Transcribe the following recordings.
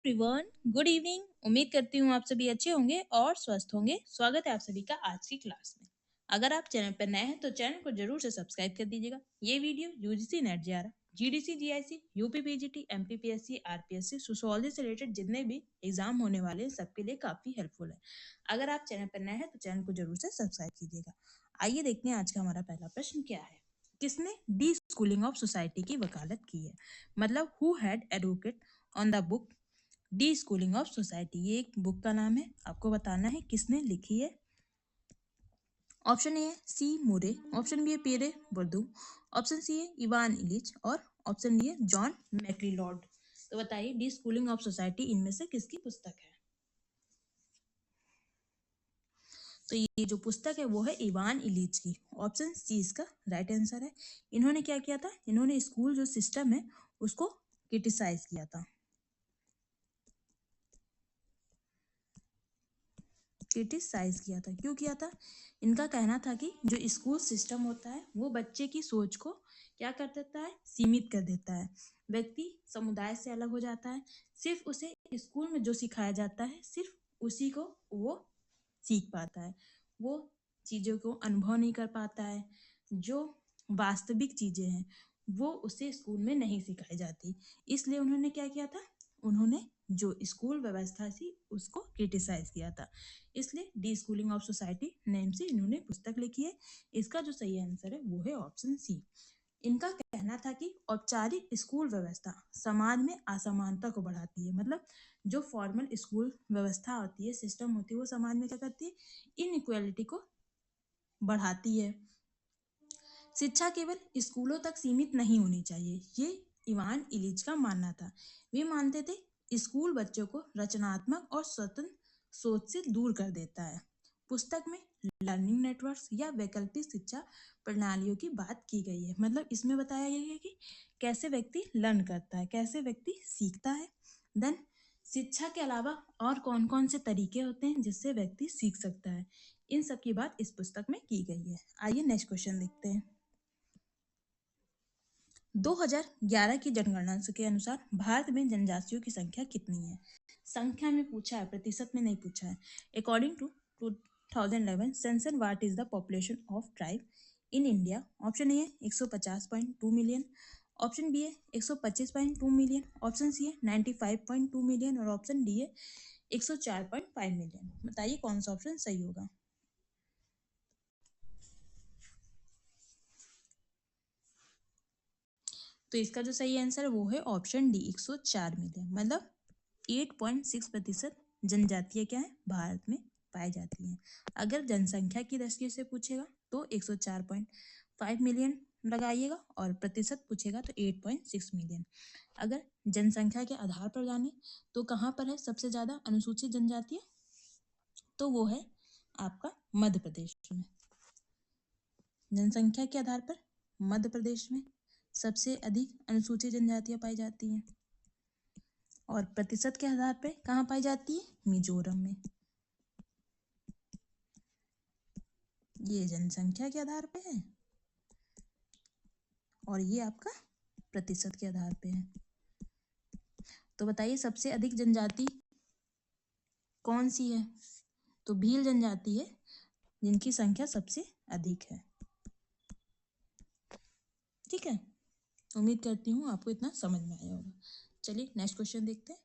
Everyone, good evening. उम्मीद करती हूँ आप सभी अच्छे होंगे और स्वस्थ होंगे। स्वागत है आप सभी का आज की क्लास में। अगर आप चैनल पर नए हैं तो चैनल को जरूर से सब्सक्राइब कर दीजिएगा। ये video UGC net JRF, GDC, GIC, UP PGT, MPPSC, RPSC, sociology से रिलेटेड जितने भी एग्जाम होने वाले हैं सबके लिए काफी हेल्पफुल है। अगर आप चैनल पर नए हैं तो चैनल को जरूर से सब्सक्राइब कीजिएगा। आइए देखते हैं आज का हमारा पहला प्रश्न क्या है। किसने डी स्कूलिंग ऑफ सोसाइटी की वकालत की है? मतलब who had advocate on the book D schooling of society. ये एक बुक का नाम है, आपको बताना है किसने लिखी है। ऑप्शन ए है सी मुरे, ऑप्शन बी है पेरे बुर्दू, ऑप्शन सी है इवान इलिच और ऑप्शन डी है जॉन मैक्लीलॉर्ड। तो बताइए डी स्कूलिंग ऑफ सोसाइटी इनमें से किसकी पुस्तक है? तो ये जो पुस्तक है वो है इवान इलिच की। ऑप्शन सी इसका राइट आंसर है। इन्होंने क्या किया था? इन्होंने स्कूल जो सिस्टम है उसको क्रिटिसाइज किया था। क्रिटिसाइज किया था। क्यों किया था? इनका कहना था कि जो स्कूल सिस्टम होता है वो बच्चे की सोच को क्या कर देता है? सीमित कर देता है। व्यक्ति समुदाय से अलग हो जाता है। सिर्फ उसे स्कूल में जो सिखाया जाता है सिर्फ उसी को वो सीख पाता है। वो चीजों को अनुभव नहीं कर पाता है। जो वास्तविक चीजें हैं वो उसे स्कूल में नहीं सिखाई जाती। इसलिए उन्होंने क्या किया था? उन्होंने जो स्कूल व्यवस्था थी उसको क्रिटिसाइज किया था। इसलिए D schooling of society name से इन्होंने पुस्तक लिखी है। इसका जो सही आंसर है वो है ऑप्शन सी। इनका कहना था कि औपचारिक स्कूल व्यवस्था समाज में असमानता को बढ़ाती है। मतलब जो फॉर्मल स्कूल व्यवस्था होती है, सिस्टम होती है, वो समाज में क्या करती है? इनइक्वालिटी को बढ़ाती है। शिक्षा केवल स्कूलों तक सीमित नहीं होनी चाहिए, ये इवान इलिच का मानना था। वे मानते थे स्कूल बच्चों को रचनात्मक और स्वतंत्र सोच से दूर कर देता है। पुस्तक में लर्निंग नेटवर्क्स या वैकल्पिक शिक्षा प्रणालियों की बात की गई है। मतलब इसमें बताया गया है कि कैसे व्यक्ति लर्न करता है, कैसे व्यक्ति सीखता है। देन शिक्षा के अलावा और कौन कौन से तरीके होते हैं जिससे व्यक्ति सीख सकता है, इन सब की बात इस पुस्तक में की गई है। आइए नेक्स्ट क्वेश्चन देखते हैं। 2011 की जनगणना के अनुसार भारत में जनजातियों की संख्या कितनी है? संख्या में पूछा है, प्रतिशत में नहीं पूछा है। According to 2011 census, what is the population of tribe in India? Option A है 150.2 मिलियन, ऑप्शन बी है 125.2 मिलियन, ऑप्शन सी है 95.2 मिलियन और ऑप्शन डी है 104.5 मिलियन। बताइए कौन सा ऑप्शन सही होगा? तो इसका जो सही आंसर है वो है ऑप्शन डी 104 मिलियन। मतलब 8.6% जनजातियां क्या है? भारत में पाई जाती हैं। अगर जनसंख्या की दृष्टि से पूछेगा तो 104.5 मिलियन लगाइएगा और प्रतिशत पूछेगा तो 8.6 मिलियन। अगर जनसंख्या के आधार पर जाने तो कहाँ पर है सबसे ज्यादा अनुसूचित जनजातियां? तो वो है आपका मध्य प्रदेश में। जनसंख्या के आधार पर मध्य प्रदेश में सबसे अधिक अनुसूचित जनजातियां पाई जाती हैं। और प्रतिशत के आधार पर कहाँ पाई जाती है? मिजोरम में। ये जनसंख्या के आधार पे है और ये आपका प्रतिशत के आधार पे है। तो बताइए सबसे अधिक जनजाति कौन सी है? तो भील जनजाति है जिनकी संख्या सबसे अधिक है। ठीक है, उम्मीद करती हूँ आपको इतना समझ में आया होगा। चलिए नेक्स्ट क्वेश्चन देखते हैं।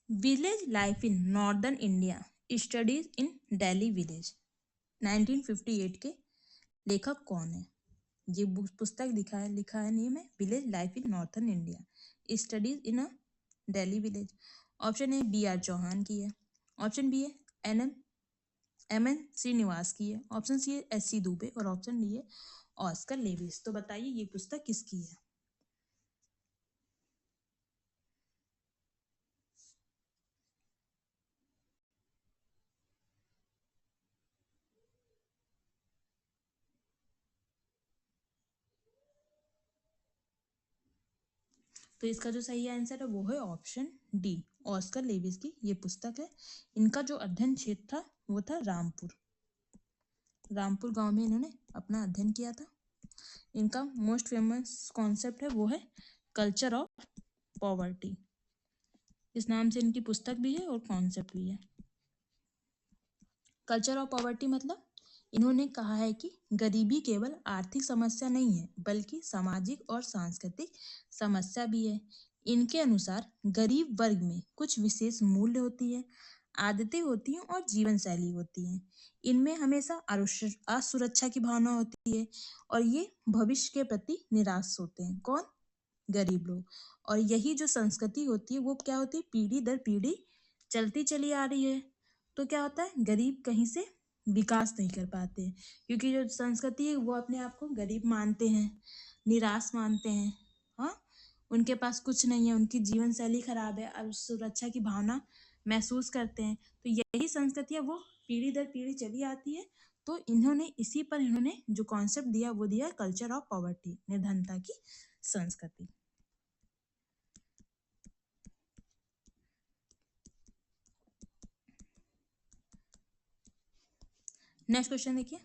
Village life in northern India studies in Delhi village 1958 के लेखक कौन है? ये पुस्तक लिखा है नेम है village life in northern India studies in a Delhi village. Option A B R Chauhan की है, ऑप्शन बी है एम एन श्रीनिवास की है, ऑप्शन सी है एस सी दुबे और ऑप्शन डी है ऑस्कर लेविस। तो बताइए ये पुस्तक किसकी है? तो इसका जो सही आंसर है वो है ऑप्शन डी ऑस्कर लेविस की ये पुस्तक है। इनका जो अध्ययन क्षेत्र था वो था रामपुर। रामपुर गांव में इन्होंने अपना अध्ययन किया था। इनका मोस्ट फेमस कॉन्सेप्ट है वो है कल्चर ऑफ पॉवर्टी। इस नाम से इनकी पुस्तक भी है और कॉन्सेप्ट भी है। कल्चर ऑफ पॉवर्टी मतलब इन्होंने कहा है कि गरीबी केवल आर्थिक समस्या नहीं है बल्कि सामाजिक और सांस्कृतिक समस्या भी है। इनके अनुसार गरीब वर्ग में कुछ विशेष मूल्य होती है, आदतें होती हैं और जीवन शैली होती है। इनमें हमेशा असुरक्षा की भावना होती है और ये भविष्य के प्रति निराश होते हैं। कौन? गरीब लोग। और यही जो संस्कृति होती है वो क्या होती है? पीढ़ी दर पीढ़ी चलती चली आ रही है। तो क्या होता है? गरीब कहीं से विकास नहीं कर पाते हैं, क्योंकि जो संस्कृति है वो अपने आप को गरीब मानते हैं, निराश मानते हैं। हाँ, उनके पास कुछ नहीं है, उनकी जीवन शैली खराब है और सुरक्षा की भावना महसूस करते हैं। तो यही संस्कृतियाँ वो पीढ़ी दर पीढ़ी चली आती है। तो इन्होंने जो कॉन्सेप्ट दिया वो दिया कल्चर ऑफ पॉवर्टी, निर्धनता की संस्कृति। नेक्स्ट क्वेश्चन देखिए,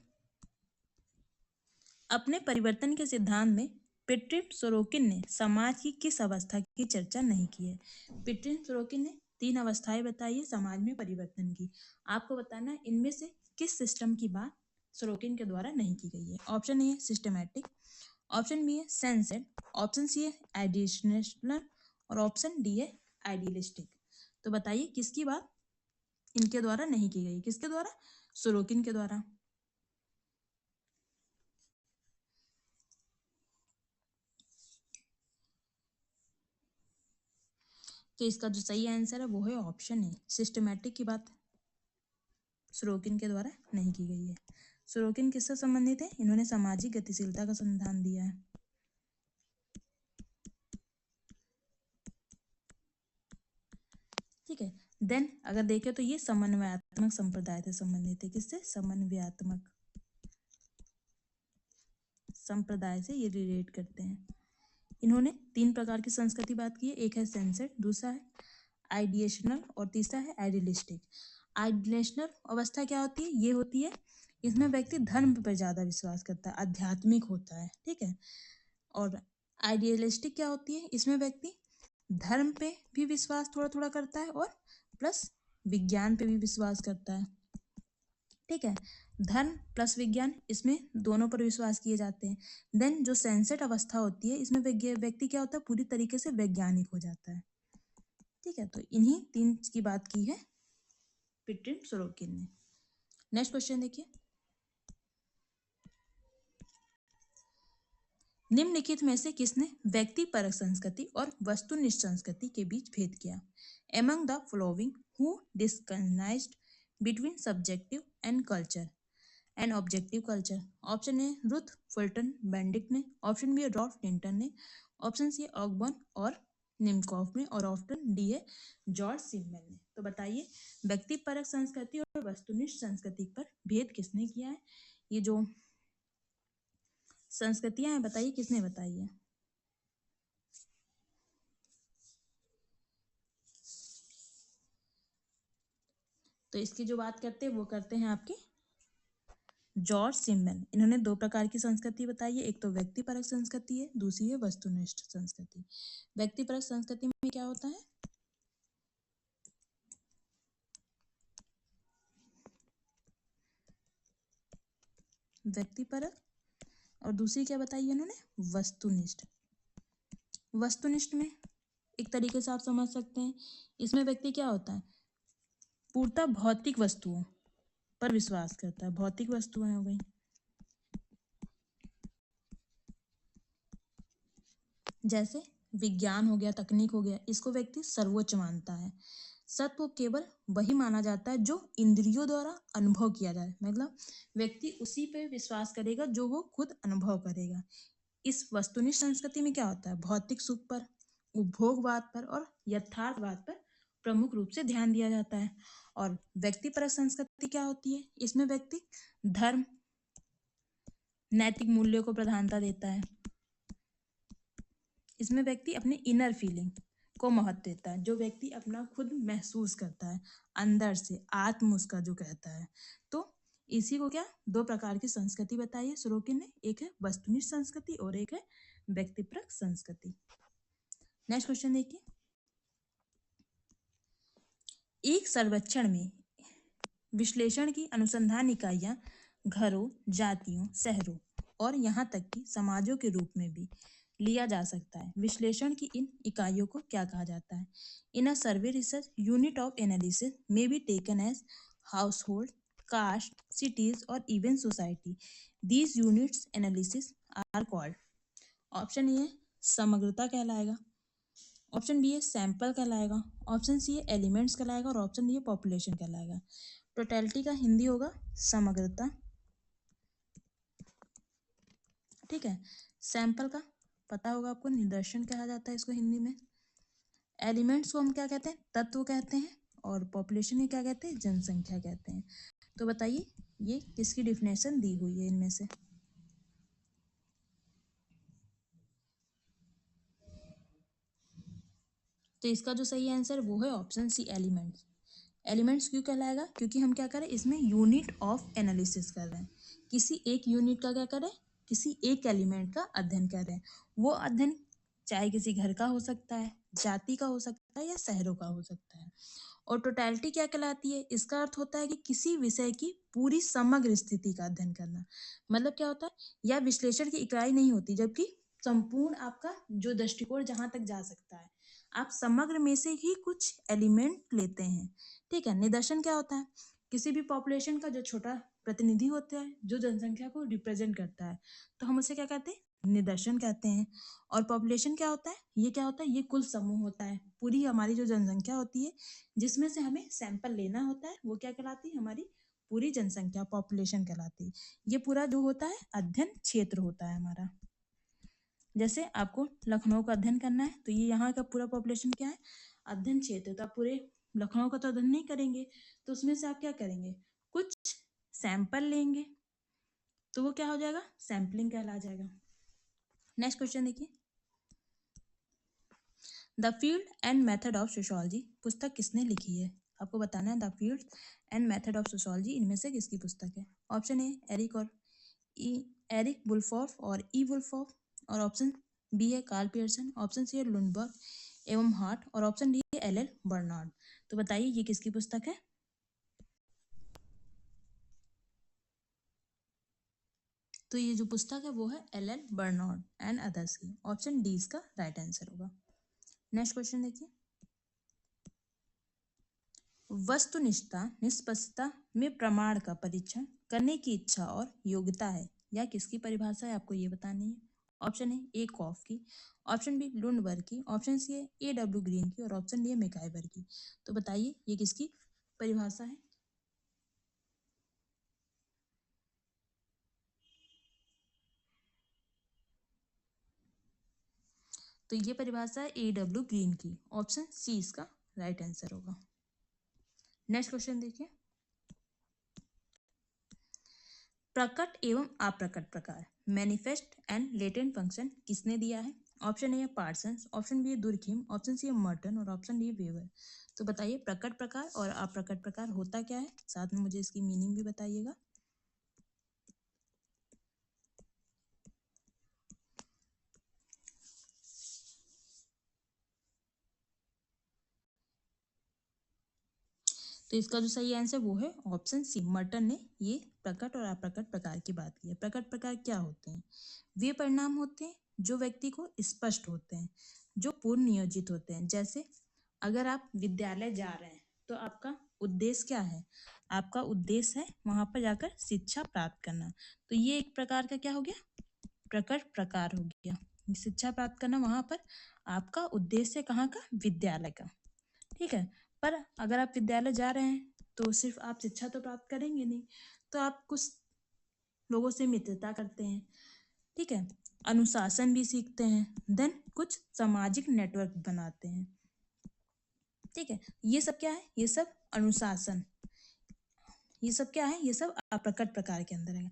अपने परिवर्तन के सिद्धांत में पिट्रिप सोरोकिन ने समाज की किस अवस्था की चर्चा नहीं की है? पिट्रिप सोरोकिन ने 3 अवस्थाएं बताई है समाज में परिवर्तन की। आपको बताना है इनमें से किस सिस्टम की बात सोरोकिन के द्वारा नहीं की गई है। ऑप्शन ए है सिस्टमैटिक, ऑप्शन बी है सेंसेड, ऑप्शन सी है एडिशनल और ऑप्शन डी है आइडियलिस्टिक। तो बताइए किसकी बात इनके द्वारा नहीं की गई? किसके द्वारा? सोरोकिन के द्वारा। तो इसका जो सही आंसर है वो है ऑप्शन ए, सिस्टमैटिक की बात सोरोकिन के द्वारा नहीं की गई है। सोरोकिन किससे संबंधित है? इन्होंने सामाजिक गतिशीलता का संधान दिया है। ठीक है, देन अगर देखें तो ये समन्वयात्मक संप्रदाय से संबंधित है। किससे? समन्वयात्मक संप्रदाय से ये रिलेट करते हैं। इन्होंने 3 प्रकार की संस्कृति बात की है, एक है सेंसर्ड, दूसरा है आइडिएशनल और तीसरा है आइडियलिस्टिक। आइडियलिस्टिक अवस्था क्या होती है? ये होती है इसमें व्यक्ति धर्म पर ज्यादा विश्वास करता है, आध्यात्मिक होता है। ठीक है, और आइडियलिस्टिक क्या होती है? इसमें व्यक्ति धर्म पे भी विश्वास थोड़ा थोड़ा करता है और प्लस विज्ञान पे भी विश्वास करता है। ठीक है, धर्म प्लस विज्ञान, इसमें दोनों पर विश्वास किए जाते हैं। देन जो सेंसर्ड अवस्था होती है इसमें व्यक्ति क्या होता है? पूरी तरीके से वैज्ञानिक हो जाता है। ठीक है, तो इन्हीं 3 की बात की है पिट्रिन सोरोकिन ने। नेक्स्ट क्वेश्चन देखिए, निम्नलिखित में से किसने व्यक्तिपरक संस्कृति और वस्तुनिष्ठ संस्कृति के बीच भेद किया? Among the following who distinguished between subjective and culture and objective culture? Option A Ruth Fulton Benedict ने, ऑप्शन बी रॉल्फ टिंटन ने, ऑप्शन सी ऑगबर्न और निमकॉफ ने और ऑप्शन डी है जॉर्ज सिमन ने। तो बताइए व्यक्तिपरक संस्कृति और वस्तुनिष्ठ संस्कृति पर भेद किसने किया है? ये जो संस्कृतियां हैं बताइए किसने बताई है? तो इसकी जो बात करते हैं वो करते हैं आपके जॉर्ज सिमन। इन्होंने 2 प्रकार की संस्कृति बताई है, एक तो व्यक्तिपरक संस्कृति है, दूसरी है वस्तुनिष्ठ संस्कृति। व्यक्तिपरक संस्कृति में क्या होता है? व्यक्तिपरक, और दूसरी क्या बताई है इन्होंने? वस्तुनिष्ठ। वस्तुनिष्ठ में एक तरीके से आप समझ सकते हैं, इसमें व्यक्ति क्या होता है? पूर्णतः भौतिक वस्तुओं पर विश्वास करता है। भौतिक वस्तुएं हो गई, जैसे विज्ञान हो गया, तकनीक हो गया, इसको व्यक्ति सर्वोच्च मानता है। सत्य केवल वही माना जाता है जो इंद्रियों द्वारा अनुभव किया जाए, मतलब व्यक्ति उसी पे विश्वास करेगा जो वो खुद अनुभव करेगा। इस वस्तुनिष्ठ संस्कृति में क्या होता है? भौतिक सुख पर, उपभोगवाद पर और यथार्थवाद पर प्रमुख रूप से ध्यान दिया जाता है। और व्यक्तिपरक संस्कृति क्या होती है? इसमें व्यक्ति धर्म, नैतिक मूल्यों को प्रधानता देता है। इसमें व्यक्ति अपने इनर फीलिंग को महत्व देता है, जो व्यक्ति अपना खुद महसूस करता है अंदर से, आत्म उसका जो कहता है। तो इसी को क्या दो प्रकार की संस्कृति बताई है सोरोकिन ने, एक है वस्तुनिष्ठ संस्कृति और एक है व्यक्तिपरक संस्कृति। नेक्स्ट क्वेश्चन देखिए, एक सर्वेक्षण में विश्लेषण की अनुसंधान इकाइयां घरों, जातियों, शहरों और यहाँ तक कि समाजों के रूप में भी लिया जा सकता है। विश्लेषण की इन इकाइयों को क्या कहा जाता है? In a survey research unit of analysis may be taken as household, caste, cities और even society. These units analysis are called. Option A समग्रता कहलाएगा, ऑप्शन बी है सैंपल कहलाएगा, ऑप्शन सी है एलिमेंट्स कहलाएगा और ऑप्शन डी है population कहलाएगा। टोटलिटी का हिंदी होगा समग्रता, ठीक है। सैंपल का पता होगा आपको, निदर्शन कहा जाता है इसको हिंदी में। एलिमेंट्स को हम क्या कहते हैं? तत्व कहते हैं। और पॉपुलेशन को क्या कहते हैं? जनसंख्या कहते हैं। तो बताइए ये किसकी डिफिनेशन दी हुई है इनमें से? तो इसका जो सही आंसर वो है ऑप्शन सी एलिमेंट्स। एलिमेंट्स क्यों कहलाएगा? क्योंकि हम क्या करें इसमें यूनिट ऑफ एनालिसिस कर रहे हैं, किसी एक यूनिट का क्या करें, किसी एक एलिमेंट का अध्ययन कर रहे हैं। वो अध्ययन चाहे किसी घर का हो सकता है, जाति का हो सकता है या शहरों का हो सकता है। और टोटलिटी क्या कहलाती है? इसका अर्थ होता है कि किसी विषय की पूरी समग्र स्थिति का अध्ययन करना। मतलब क्या होता है, यह विश्लेषण की इकाई नहीं होती, जबकि संपूर्ण आपका जो दृष्टिकोण जहां तक जा सकता है, आप समग्र में से ही कुछ एलिमेंट लेते हैं, ठीक है। निदर्शन क्या होता है? किसी भी पॉपुलेशन का जो छोटा प्रतिनिधि होता है, जो जनसंख्या को रिप्रेजेंट करता है, तो हम उसे क्या कहते हैं? निदर्शन कहते हैं। और पॉपुलेशन क्या होता है? ये क्या होता है? ये कुल समूह होता है, पूरी हमारी जो जनसंख्या होती है जिसमें से हमें सैंपल लेना होता है, वो क्या कहलाती है? हमारी पूरी जनसंख्या पॉपुलेशन कहलाती है। ये पूरा जो होता है अध्ययन क्षेत्र होता है हमारा। जैसे आपको लखनऊ का अध्ययन करना है तो ये यहाँ का पूरा पॉपुलेशन क्या है? अध्ययन क्षेत्र। तो आप पूरे लखनऊ का तो अध्ययन नहीं करेंगे, तो उसमें से आप क्या करेंगे? कुछ सैंपल लेंगे, तो वो क्या हो जाएगा? सैंपलिंग कहला जाएगा। नेक्स्ट क्वेश्चन देखिए, the field and method of sociology पुस्तक किसने लिखी है? आपको बताना है the field and method of sociology इनमें से किसकी पुस्तक है? ऑप्शन ए एरिक और एरिक वुल्फॉर्फ और ई वुल्फॉर्फ, और ऑप्शन बी है कार्ल पियर्सन, ऑप्शन सी है लुंडबर्ग एवं हार्ट, और ऑप्शन डी है एल बर्नार्ड। तो बताइए ये किसकी पुस्तक है? तो ये जो पुस्तक है वो है एल बर्नार्ड एंड अदर्स की। ऑप्शन डी इसका राइट आंसर होगा। नेक्स्ट क्वेश्चन देखिए, वस्तुनिष्ठता निष्पक्षता में प्रमाण का परीक्षण करने की इच्छा और योग्यता है, या किसकी परिभाषा है? आपको ये बतानी है। ऑप्शन ए कॉफ की, ऑप्शन बी लुंडबर्ग की, ऑप्शन सी है A.W. ग्रीन की, और ऑप्शन डी है मैकाइवर की। तो बताइए ये किसकी परिभाषा है? तो ये परिभाषा है A.W. ग्रीन की। ऑप्शन सी इसका राइट आंसर होगा। नेक्स्ट क्वेश्चन देखिए, प्रकट एवं अप्रकट प्रकार मैनिफेस्ट एंड लेटेंट फंक्शन किसने दिया है? Option A Parsons, option B Durkheim, option C Merton, और ऑप्शन डी वेवर। तो बताइए प्रकट प्रकार और अप्रकट प्रकार होता क्या है, साथ में मुझे इसकी मीनिंग भी बताइएगा। तो इसका जो सही आंसर वो है ऑप्शन सी, मर्टन ने ये प्रकट और अप्रकट प्रकार की बात की है। प्रकट प्रकार क्या होते हैं? वे परिणाम होते हैं जो व्यक्ति को स्पष्ट होते हैं, जो पूर्व नियोजित होते हैं। जैसे अगर आप विद्यालय जा रहे हैं तो आपका उद्देश्य क्या है? आपका उद्देश्य है वहां पर जाकर शिक्षा प्राप्त करना, तो ये एक प्रकार का क्या हो गया? प्रकट प्रकार हो गया। शिक्षा प्राप्त करना, वहां पर आपका उद्देश्य कहाँ का? विद्यालय का, ठीक है। पर अगर आप विद्यालय जा रहे हैं तो सिर्फ आप शिक्षा तो प्राप्त करेंगे नहीं, तो आप कुछ लोगों से मित्रता करते हैं, ठीक है, अनुशासन भी सीखते हैं, देन कुछ सामाजिक नेटवर्क बनाते हैं, ठीक है। ये सब क्या है? ये सब अनुशासन, ये सब क्या है? ये सब अप्रकट प्रकार के अंदर है।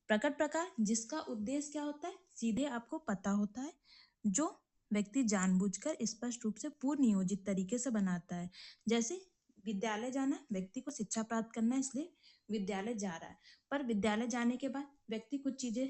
प्रकट प्रकार जिसका उद्देश्य क्या होता है सीधे आपको पता होता है, जो व्यक्ति जानबूझकर स्पष्ट रूप से पूर्व नियोजित तरीके से बनाता है। जैसे विद्यालय जाना, व्यक्ति को शिक्षा प्राप्त करना है, इसलिए विद्यालय जा रहा है, पर विद्यालय जाने के बाद व्यक्ति कुछ चीजें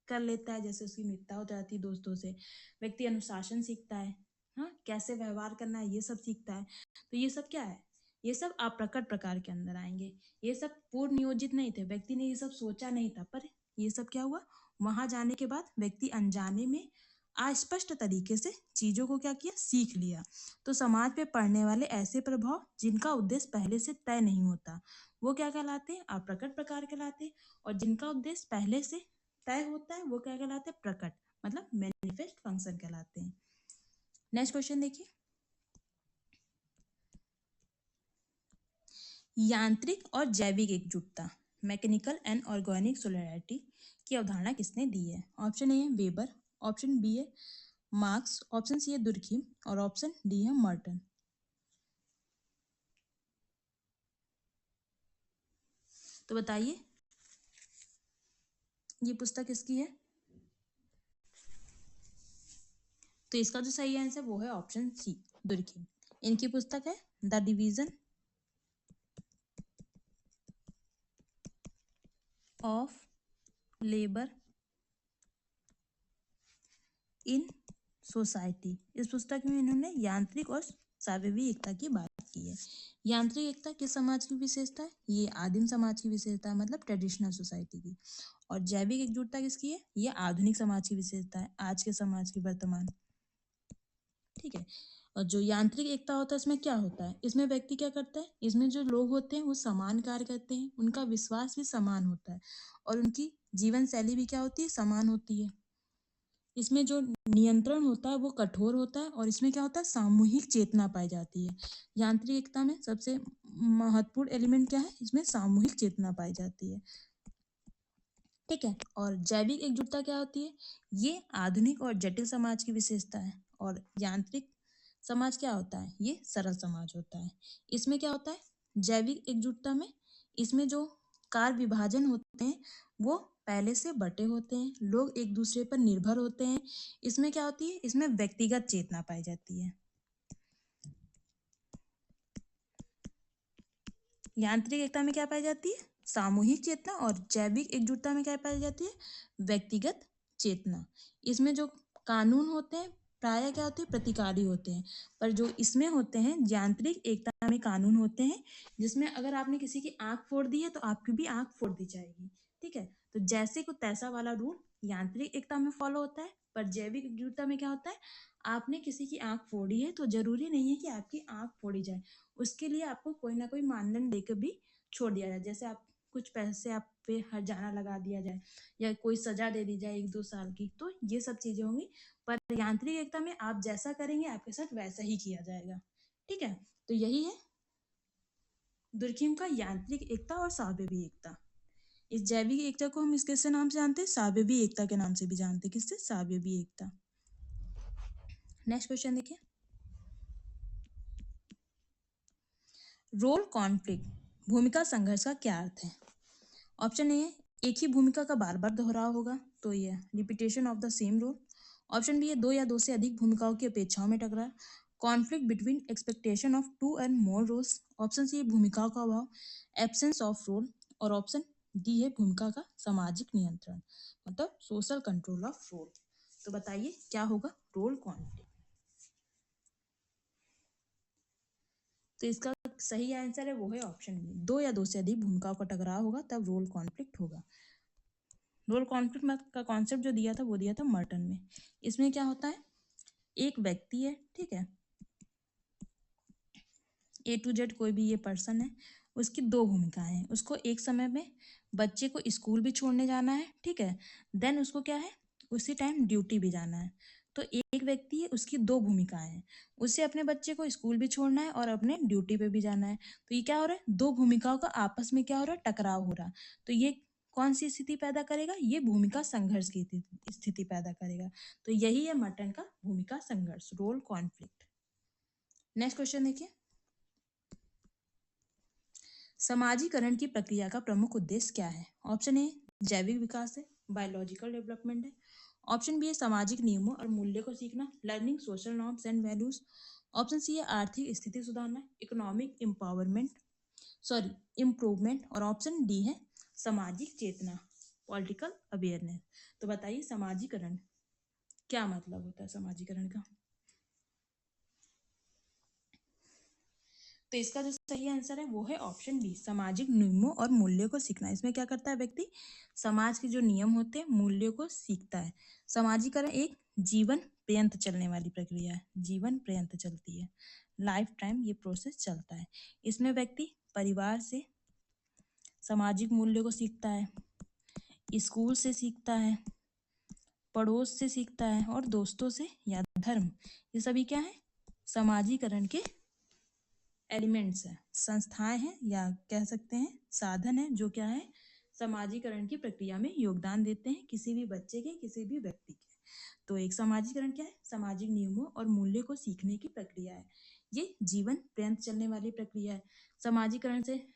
कर लेता है, जैसे उसकी मित्रता हो जाती है दोस्तों से, व्यक्ति अनुशासन सीखता है, हाँ, कैसे व्यवहार करना है ये सब सीखता है। तो ये सब क्या है, ये सब अप्रकट प्रकार के अंदर आएंगे। ये सब पूर्व नियोजित नहीं थे, व्यक्ति ने ये सब सोचा नहीं था, पर ये सब क्या हुआ, वहां जाने के बाद व्यक्ति अनजाने में अस्पष्ट तरीके से चीजों को क्या किया, सीख लिया। तो समाज पे पड़ने वाले ऐसे प्रभाव जिनका उद्देश्य पहले से तय नहीं होता, वो क्या कहलाते हैं, अप्रकट प्रकार कहलाते हैं। और जिनका उद्देश्य पहले से तय होता है वो क्या कहलाते हैं, प्रकट, मतलब मैनिफेस्ट फंक्शन कहलाते हैं। नेक्स्ट क्वेश्चन देखिए, यांत्रिक और जैविक एकजुटता, मैकेनिकल एंड ऑर्गेनिक सोलिडारिटी की अवधारणा किसने दी है? ऑप्शन ए है वेबर, ऑप्शन बी है मार्क्स, ऑप्शन सी है दुर्खिम और ऑप्शन डी है मर्टन। तो बताइए ये पुस्तक किसकी है? तो इसका जो सही आंसर वो है ऑप्शन सी, दुर्खिम। इनकी पुस्तक है the division of labour in society. इस पुस्तक में इन्होंने यांत्रिक और सावयवी एकता की बात की है। यांत्रिक एकता किस समाज की विशेषता है? ये आदिम समाज की विशेषता है, मतलब ट्रेडिशनल सोसाइटी की। और जैविक एकजुटता किसकी है? ये आधुनिक समाज की विशेषता है, आज के समाज की, वर्तमान। ठीक है। और जो यांत्रिक एकता होता है इसमें क्या होता है, इसमें व्यक्ति क्या करता है, इसमें जो लोग होते हैं वो समान कार्य करते हैं, उनका विश्वास भी समान होता है और उनकी जीवन शैली भी क्या होती है, समान होती है। इसमें जो नियंत्रण होता है वो कठोर होता है और इसमें क्या होता है, सामूहिक चेतना पाई जाती है। यांत्रिक एकता में सबसे महत्वपूर्ण एलिमेंट क्या है, इसमें सामूहिक चेतना पाई जाती है। ठीक है। और जैविक एकजुटता क्या होती है, ये आधुनिक और जटिल समाज की विशेषता है। और यांत्रिक समाज क्या होता है, ये सरल समाज होता है। इसमें क्या होता है, जैविक एकजुटता में इसमें जो कार्य विभाजन होते हैं वो पहले से बटे होते हैं, लोग एक दूसरे पर निर्भर होते हैं। इसमें क्या होती है, इसमें व्यक्तिगत चेतना पाई जाती है। यांत्रिक एकता में क्या पाई जाती है, सामूहिक चेतना। और जैविक एकजुटता में क्या पाई जाती है, व्यक्तिगत चेतना। इसमें जो कानून होते हैं प्राय क्या होते हैं, प्रतिकारी होते हैं, पर जो इसमें होते हैं यांत्रिक एकता में कानून होते हैं जिसमें अगर आपने किसी की आंख फोड़ दी है तो आपकी भी आंख फोड़ दी जाएगी। ठीक है। तो जैसे को तैसा वाला रूल यांत्रिक एकता में फॉलो होता है, पर जैविक एकजुटता में क्या होता है, आपने किसी की आंख फोड़ी है तो जरूरी नहीं है कि आपकी आंख फोड़ी जाए, उसके लिए आपको कोई ना कोई मानदंड देकर भी छोड़ दिया जाए। जैसे आप कुछ पैसे आप पे हर्जाना लगा दिया जाए या कोई सजा दे दी जाए 1-2 साल की, तो ये सब चीजें होंगी। पर यांत्रिक एकता में आप जैसा करेंगे आपके साथ वैसा ही किया जाएगा। ठीक है। तो यही है दुर्खिम का यांत्रिक एकता और सावयवी एकता। इस जैविक एकता को हम इस किसके नाम से जानते हैं, सावयवी एकता के नाम से भी जानते हैं। किससे, सावयवी एकता। नेक्स्ट क्वेश्चन देखिए, रोल कॉन्फ्लिक्ट, भूमिका संघर्ष का क्या अर्थ है? ऑप्शन ए, एक ही भूमिका का बार बार दोहराव होगा, तो ये repetition of the same role. Option B है दो या दो से अधिक भूमिकाओं की अपेक्षाओं में टकराव, conflict between expectation of two and more roles. Option C है भूमिकाओं का अभाव, एब्सेंस ऑफ रोल। और ऑप्शन डी है भूमिका का सामाजिक नियंत्रण, मतलब सोशल कंट्रोल ऑफ रोल। तो बताइए क्या होगा रोल कॉन्फ्लिक्ट? तो इसका सही आंसर है वो है ऑप्शन बी, दो या दो से अधिक भूमिकाओं का टकराव होगा तब रोल कॉन्फ्लिक्ट होगा। रोल कॉन्फ्लिक्ट का कॉन्सेप्ट जो दिया था वो दिया था मर्टन में। इसमें क्या होता है, एक व्यक्ति है, ठीक है, A to Z कोई भी ये पर्सन है, उसकी दो भूमिकाएं हैं। उसको एक समय में बच्चे को स्कूल भी छोड़ने जाना है, ठीक है, देन उसको क्या है, उसी टाइम ड्यूटी भी जाना है। तो एक व्यक्ति है, उसकी दो भूमिकाएं हैं, उसे अपने बच्चे को स्कूल भी छोड़ना है और अपने ड्यूटी पे भी जाना है। तो ये क्या हो रहा है, दो भूमिकाओं का आपस में क्या हो रहा है, टकराव हो रहा है। तो ये कौन सी स्थिति पैदा करेगा, ये भूमिका संघर्ष की स्थिति पैदा करेगा। तो यही है मर्टन का भूमिका संघर्ष, रोल कॉन्फ्लिक्ट। नेक्स्ट क्वेश्चन देखिए, समाजीकरण की प्रक्रिया का प्रमुख उद्देश्य क्या है? ऑप्शन ए, जैविक विकास है, बायोलॉजिकल डेवलपमेंट है। ऑप्शन बी है सामाजिक नियमों और मूल्य को सीखना, learning social norms and values. Option C है आर्थिक स्थिति सुधारना, इकोनॉमिक एम्पावरमेंट। सॉरी इम्प्रूवमेंट, और ऑप्शन डी है सामाजिक चेतना, पॉलिटिकल अवेयरनेस। तो बताइए समाजीकरण क्या मतलब होता है समाजीकरण का। तो इसका जो सही आंसर है वो है ऑप्शन बी, सामाजिक नियमों और मूल्यों को सीखना। इसमें क्या करता है व्यक्ति, समाज के जो नियम होते हैं मूल्यों को सीखता है। समाजीकरण एक जीवन पर्यंत चलने वाली प्रक्रिया है, जीवन पर्यंत चलती है, लाइफ टाइम ये प्रोसेस चलता है। इसमें व्यक्ति परिवार से सामाजिक मूल्यों को सीखता है, स्कूल से सीखता है, पड़ोस से सीखता है, और दोस्तों से या धर्म, ये सभी क्या है समाजीकरण के एलिमेंट्स हैं, संस्थाएं हैं, या कह सकते हैं साधन है, जो क्या है समाजीकरण की प्रक्रिया में योगदान देते हैं किसी भी बच्चे के, किसी भी व्यक्ति के। तो एक समाजीकरण क्या है, सामाजिक नियमों और मूल्य को सीखने की प्रक्रिया है, ये जीवन पर्यंत चलने वाली प्रक्रिया है। समाजीकरण से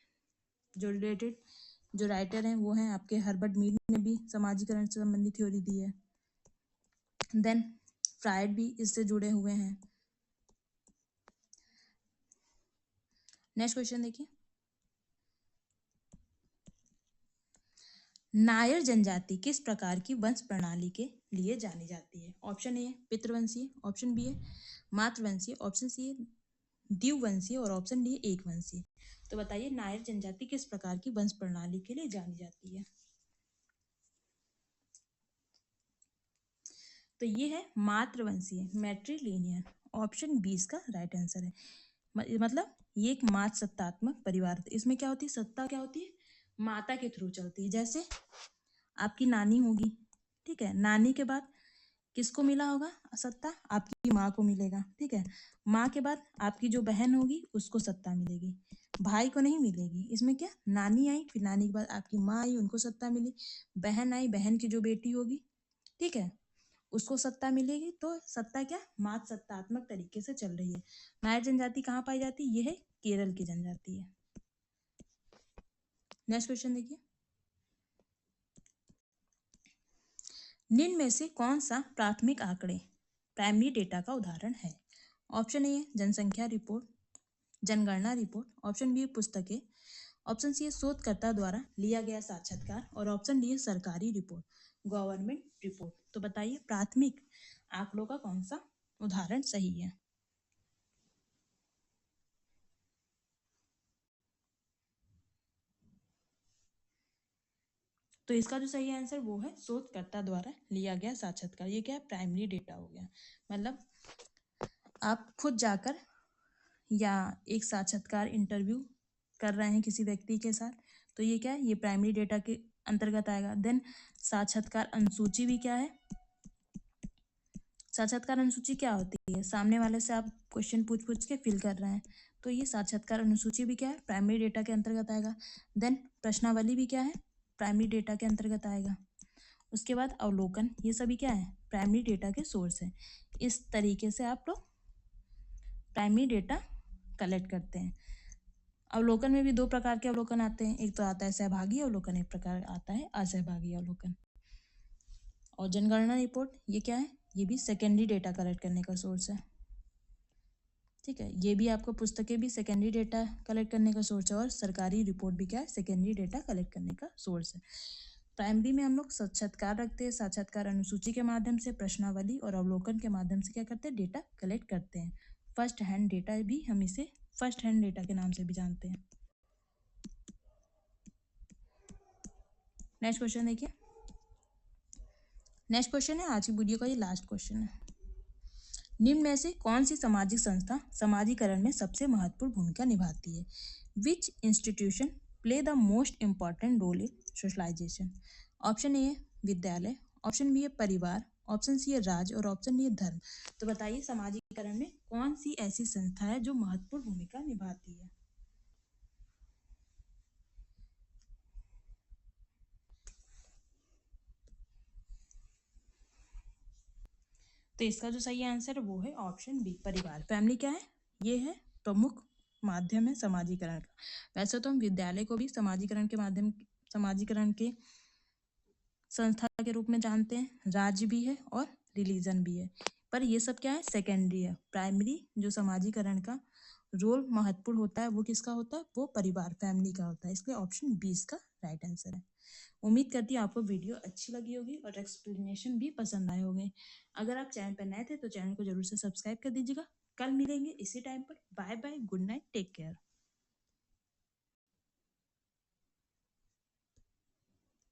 जो रिलेटेड जो राइटर हैं वो हैं आपके हर्बर्ट मीड ने भी समाजीकरण से संबंधित थ्योरी दी है, देन फ्रायड भी इससे जुड़े हुए हैं। नेक्स्ट क्वेश्चन देखिए, नायर जनजाति किस प्रकार की वंश प्रणाली के लिए जानी जाती है। ऑप्शन ए पितृवंशीय, ऑप्शन बी है मातृवंशीय, ऑप्शन सी है द्विवंशीय, और ऑप्शन डी एक वंशीय। तो बताइए नायर जनजाति किस प्रकार की वंश प्रणाली के लिए जानी जाती है। तो ये है मातृवंशीय, मैट्रिलिनियल, ऑप्शन बी इसका राइट आंसर है। मतलब ये एक मातृ सत्तात्मक परिवार, इसमें क्या होती है, सत्ता क्या होती है माता के थ्रू चलती है। जैसे आपकी नानी होगी, ठीक है, नानी के बाद किसको मिला होगा सत्ता, आपकी माँ को मिलेगा, ठीक है, माँ के बाद आपकी जो बहन होगी उसको सत्ता मिलेगी, भाई को नहीं मिलेगी। इसमें क्या, नानी आई, फिर नानी के बाद आपकी माँ आई, उनको सत्ता मिली, बहन आई, बहन की जो बेटी होगी, ठीक है, उसको सत्ता मिलेगी। तो सत्ता क्या मात्र सत्तात्मक तरीके से चल रही है। नायर जनजाति कहाँ पाई जाती है, ये है केरल की जनजाति है। नेक्स्ट क्वेश्चन देखिए, निम्न में से कौन सा प्राथमिक आंकड़े प्राइमरी डेटा का उदाहरण है। ऑप्शन ए जनसंख्या रिपोर्ट, जनगणना रिपोर्ट, ऑप्शन बी पुस्तकें, ऑप्शन सी शोधकर्ता द्वारा लिया गया साक्षात्कार, और ऑप्शन डी सरकारी रिपोर्ट, गवर्नमेंट रिपोर्ट। तो बताइए प्राथमिक आंकड़ों का कौन सा उदाहरण सही है। तो इसका जो सही आंसर वो है शोधकर्ता द्वारा लिया गया साक्षात्कार। ये क्या है प्राइमरी डेटा हो गया, मतलब आप खुद जाकर या एक साक्षात्कार इंटरव्यू कर रहे हैं किसी व्यक्ति के साथ, तो ये क्या है ये प्राइमरी डेटा के अंतर्गत आएगा। देन साक्षात्कार अनुसूची भी क्या है, साक्षात्कार अनुसूची क्या होती है, सामने वाले से आप क्वेश्चन पूछ के फिल कर रहे हैं, तो ये साक्षात्कार अनुसूची भी क्या है प्राइमरी डेटा के अंतर्गत आएगा। देन प्रश्नावली भी क्या है प्राइमरी डेटा के अंतर्गत आएगा। उसके बाद अवलोकन, ये सभी क्या है प्राइमरी डेटा के सोर्स है। इस तरीके से आप लोग प्राइमरी डेटा कलेक्ट करते हैं। अवलोकन में भी दो प्रकार के अवलोकन आते हैं, एक तो आता है सहभागी अवलोकन, एक प्रकार आता है असहभागी अवलोकन। और जनगणना रिपोर्ट ये क्या है, ये भी सेकेंडरी डेटा कलेक्ट करने का सोर्स है, ठीक है, ये भी आपको पुस्तकें भी सेकेंडरी डेटा कलेक्ट करने का सोर्स है, और सरकारी रिपोर्ट भी क्या है सेकेंडरी डेटा कलेक्ट करने का सोर्स है। प्राइमरी में हम लोग साक्षात्कार रखते हैं, साक्षात्कार अनुसूची के माध्यम से, प्रश्नावली और अवलोकन के माध्यम से क्या करते हैं डेटा कलेक्ट करते हैं। फर्स्ट हैंड डेटा भी हम इसे फर्स्ट हैंड डेटा के नाम से भी जानते हैं। नेक्स्ट क्वेश्चन देखिए, नेक्स्ट क्वेश्चन है आज की वीडियो का ये लास्ट क्वेश्चन है। निम्न में से कौन सी सामाजिक संस्था समाजीकरण में सबसे महत्वपूर्ण भूमिका निभाती है। Which institution play the most important role in socialization. Option A विद्यालय, ऑप्शन बी है परिवार, ऑप्शन सी है राज्य, और ऑप्शन डी है धर्म। तो बताइए समाजीकरण में कौन सी ऐसी संस्था है जो महत्वपूर्ण भूमिका निभाती है। तो इसका जो सही आंसर है वो है ऑप्शन बी परिवार। फैमिली क्या है, ये है प्रमुख माध्यम है समाजीकरण का। वैसे तो हम विद्यालय को भी समाजीकरण के संस्था के रूप में जानते हैं, राज्य भी है और रिलीजन भी है, पर ये सब क्या है सेकेंडरी है। प्राइमरी जो समाजीकरण का रोल महत्वपूर्ण होता है वो किसका होता है, वो परिवार फैमिली का होता है। इसलिए ऑप्शन बी इसका राइट आंसर है। उम्मीद करती हूँ आपको वीडियो अच्छी लगी होगी और एक्सप्लेनेशन भी पसंद आए होंगे। अगर आप चैनल पर नए थे तो चैनल को जरूर से सब्सक्राइब कर दीजिएगा। कल मिलेंगे इसी टाइम पर। Bye bye, good night, take care.